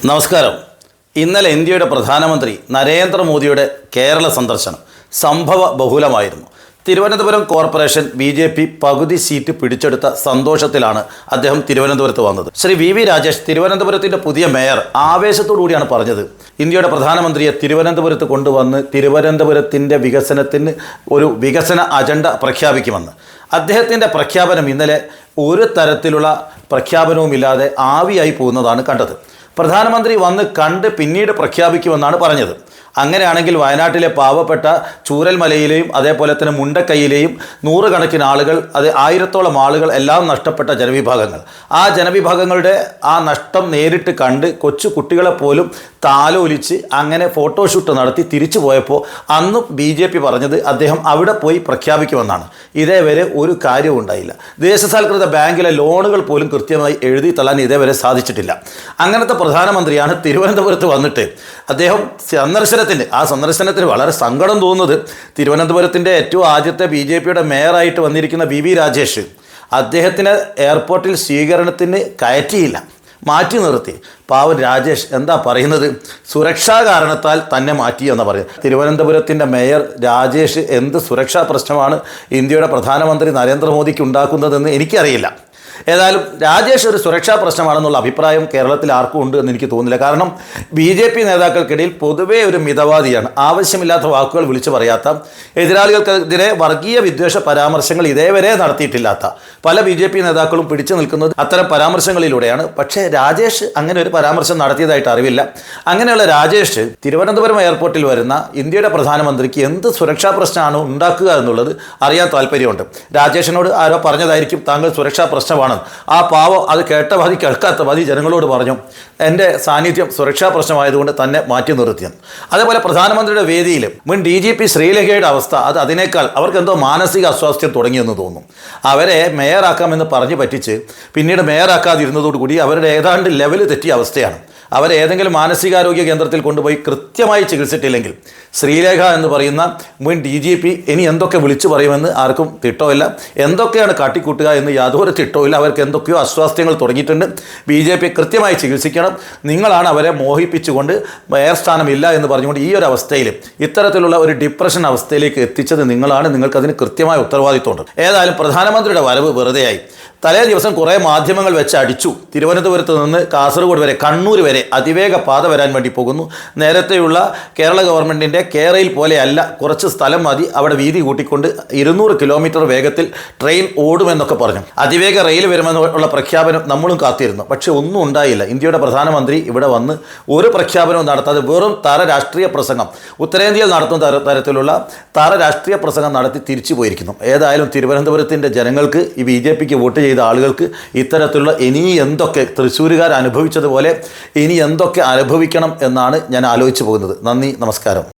നമസ്കാരം. ഇന്നലെ ഇന്ത്യയുടെ പ്രധാനമന്ത്രി നരേന്ദ്രമോദിയുടെ കേരള സന്ദർശനം സംഭവ ബഹുലമായിരുന്നു. തിരുവനന്തപുരം കോർപ്പറേഷൻ BJP പകുതി സീറ്റ് പിടിച്ചെടുത്ത സന്തോഷത്തിലാണ് അദ്ദേഹം തിരുവനന്തപുരത്ത് വന്നത്. ശ്രീ VV രാജേഷ്, തിരുവനന്തപുരത്തിൻ്റെ പുതിയ മേയർ, ആവേശത്തോടു കൂടിയാണ് പറഞ്ഞത് ഇന്ത്യയുടെ പ്രധാനമന്ത്രിയെ തിരുവനന്തപുരത്ത് കൊണ്ടുവന്ന് തിരുവനന്തപുരത്തിൻ്റെ വികസനത്തിന് ഒരു വികസന അജണ്ട പ്രഖ്യാപിക്കുമെന്ന്. അദ്ദേഹത്തിൻ്റെ പ്രഖ്യാപനം ഇന്നലെ ഒരു തരത്തിലുള്ള പ്രഖ്യാപനവുമില്ലാതെ ആവിയായി പോകുന്നതാണ് കണ്ടത്. പ്രധാനമന്ത്രി വന്ന് കണ്ട് പിന്നീട് പ്രഖ്യാപിക്കുമെന്നാണ് പറഞ്ഞത്. അങ്ങനെയാണെങ്കിൽ വയനാട്ടിലെ പാവപ്പെട്ട ചൂരൽമലയിലെയും അതേപോലെ തന്നെ മുണ്ടക്കൈയിലെയും നൂറുകണക്കിന് ആളുകൾ, അത് 1000-ഓളം ആളുകൾ, എല്ലാം നഷ്ടപ്പെട്ട ജനവിഭാഗങ്ങൾ, ആ ജനവിഭാഗങ്ങളുടെ ആ നഷ്ടം നേരിട്ട് കണ്ട് കൊച്ചു കുട്ടികളെ പോലും താലോലിച്ച് അങ്ങനെ ഫോട്ടോഷൂട്ട് നടത്തി തിരിച്ചു പോയപ്പോൾ അന്നും BJP പറഞ്ഞത് അദ്ദേഹം അവിടെ പോയി പ്രഖ്യാപിക്കുമെന്നാണ്. ഇതേവരെ ഒരു കാര്യവും ഉണ്ടായില്ല. ദേശസാൽകൃത ബാങ്കിലെ ലോണുകൾ പോലും കൃത്യമായി എഴുതി തള്ളാൻ ഇതേവരെ സാധിച്ചിട്ടില്ല. അങ്ങനത്തെ പ്രധാനമന്ത്രിയാണ് തിരുവനന്തപുരത്ത് വന്നിട്ട് അദ്ദേഹം സന്ദർശനത്തിന് വളരെ സങ്കടം തോന്നുന്നത് തിരുവനന്തപുരത്തിൻ്റെ ഏറ്റവും ആദ്യത്തെ BJPയുടെ മേയറായിട്ട് വന്നിരിക്കുന്ന VV രാജേഷ് അദ്ദേഹത്തിന് എയർപോർട്ടിൽ സ്വീകരണത്തിന് കയറ്റിയില്ല, മാറ്റി നിർത്തി. പാവൻ രാജേഷ് എന്താ പറയുന്നത്? സുരക്ഷാ കാരണത്താൽ തന്നെ മാറ്റിയെന്ന് പറയുന്നത്. തിരുവനന്തപുരത്തിൻ്റെ മേയർ രാജേഷ് എന്ത് സുരക്ഷാ പ്രശ്നമാണ് ഇന്ത്യയുടെ പ്രധാനമന്ത്രി നരേന്ദ്രമോദിക്ക് ഉണ്ടാക്കുന്നതെന്ന് എനിക്കറിയില്ല. ഏതായാലും രാജേഷ് ഒരു സുരക്ഷാ പ്രശ്നമാണെന്നുള്ള അഭിപ്രായം കേരളത്തിൽ ആർക്കും ഉണ്ട് എന്ന് എനിക്ക് തോന്നുന്നില്ല. കാരണം BJP നേതാക്കൾക്കിടയിൽ പൊതുവേ ഒരു മിതവാദിയാണ്. ആവശ്യമില്ലാത്ത വാക്കുകൾ വിളിച്ചു പറയാത്ത, എതിരാളികൾക്കെതിരെ വർഗീയ വിദ്വേഷ പരാമർശങ്ങൾ ഇതേവരെ നടത്തിയിട്ടില്ലാത്ത പല BJP നേതാക്കളും പിടിച്ചു നിൽക്കുന്നത് അത്തരം പരാമർശങ്ങളിലൂടെയാണ്. പക്ഷേ രാജേഷ് അങ്ങനെ ഒരു പരാമർശം നടത്തിയതായിട്ട് അറിവില്ല. അങ്ങനെയുള്ള രാജേഷ് തിരുവനന്തപുരം എയർപോർട്ടിൽ വരുന്ന ഇന്ത്യയുടെ പ്രധാനമന്ത്രിക്ക് എന്ത് സുരക്ഷാ പ്രശ്നമാണ് ഉണ്ടാക്കുക എന്നുള്ളത് അറിയാൻ താല്പര്യമുണ്ട്. രാജേഷിനോട് ആരോ പറഞ്ഞതായിരിക്കും താങ്കൾ സുരക്ഷാ പ്രശ്നമാണ്. ആ പാവം അത് കേട്ട മതി കേൾക്കാത്ത മതി ജനങ്ങളോട് പറഞ്ഞു, എൻ്റെ സാന്നിധ്യം സുരക്ഷാ പ്രശ്നമായതുകൊണ്ട് തന്നെ മാറ്റി നിർത്തിയെന്ന്. അതേപോലെ പ്രധാനമന്ത്രിയുടെ വേദിയിൽ മുൻ DGP ശ്രീലേഖയുടെ അവസ്ഥ, അത് അതിനേക്കാൾ അവർക്ക് എന്തോ മാനസിക അസ്വാസ്ഥ്യം തുടങ്ങിയെന്ന് തോന്നും. അവരെ മേയറാക്കാമെന്ന് പറഞ്ഞു പറ്റിച്ച് പിന്നീട് മേയറാക്കാതിരുന്നതോടുകൂടി അവരുടെ ഏതാണ്ട് ലെവല് തെറ്റിയ അവസ്ഥയാണ്. അവരെ ഏതെങ്കിലും മാനസികാരോഗ്യ കേന്ദ്രത്തിൽ കൊണ്ടുപോയി കൃത്യമായി ചികിത്സിച്ചില്ലെങ്കിൽ ശ്രീലേഖ എന്ന് പറയുന്ന മുൻ DGP ഇനി എന്തൊക്കെ വിളിച്ചു പറയുമെന്ന് ആർക്കും തിട്ടമില്ല. എന്തൊക്കെയാണ് കാട്ടിക്കൂട്ടുക എന്ന് യാതൊരു തിട്ടമില്ല. അവർക്ക് എന്തൊക്കെയോ അസ്വാസ്ഥ്യങ്ങൾ തുടങ്ങിയിട്ടുണ്ട്. BJP കൃത്യമായി ചികിത്സിക്കണം. നിങ്ങളാണ് അവരെ മോഹിപ്പിച്ചുകൊണ്ട് മേയർ സ്ഥാനമില്ല എന്ന് പറഞ്ഞുകൊണ്ട് ഈ ഒരു അവസ്ഥയിൽ ഇത്തരത്തിലുള്ള ഒരു ഡിപ്രഷൻ അവസ്ഥയിലേക്ക് എത്തിച്ചത് നിങ്ങളാണ്. നിങ്ങൾക്കതിന് കൃത്യമായ ഉത്തരവാദിത്വമുണ്ട്. ഏതായാലും പ്രധാനമന്ത്രിയുടെ വരവ് വെറുതെയായി. തലേ ദിവസം കുറേ മാധ്യമങ്ങൾ വെച്ച് അടിച്ചു. തിരുവനന്തപുരത്ത് നിന്ന് കാസർഗോഡ് വരെ, കണ്ണൂർ വരെ അതിവേഗ പാത വരാൻ വേണ്ടി പോകുന്നു. നേരത്തെയുള്ള കേരള ഗവൺമെൻറ്റിൻ്റെ കേരയിൽ പോലെയല്ല, കുറച്ച് സ്ഥലം മതി, അവിടെ വീതി കൂട്ടിക്കൊണ്ട് 200 കിലോമീറ്റർ വേഗത്തിൽ ട്രെയിൻ ഓടുമെന്നൊക്കെ പറഞ്ഞു. അതിവേഗ റെയിൽ വരുമെന്നുള്ള പ്രഖ്യാപനം നമ്മളും കാത്തിരുന്നു. പക്ഷേ ഒന്നും ഉണ്ടായില്ല. ഇന്ത്യയുടെ പ്രധാനമന്ത്രി ഇവിടെ വന്ന് ഒരു പ്രഖ്യാപനവും നടത്താതെ വെറും തറ രാഷ്ട്രീയ പ്രസംഗം, ഉത്തരേന്ത്യയിൽ നടത്തുന്ന തരത്തിലുള്ള തറ രാഷ്ട്രീയ പ്രസംഗം നടത്തി തിരിച്ചു പോയിരിക്കുന്നു. ഏതായാലും തിരുവനന്തപുരത്തിൻ്റെ ജനങ്ങൾക്ക്, ഈ BJPക്ക് വോട്ട് ചെയ്ത ആളുകൾക്ക് ഇത്തരത്തിലുള്ള ഇനി എന്തൊക്കെ തൃശ്ശൂരുകാർ അനുഭവിച്ചതുപോലെ ഇനി എന്തൊക്കെ അനുഭവിക്കണം എന്നാണ് ഞാൻ ആലോചിച്ചു പോകുന്നത്. നന്ദി, നമസ്കാരം.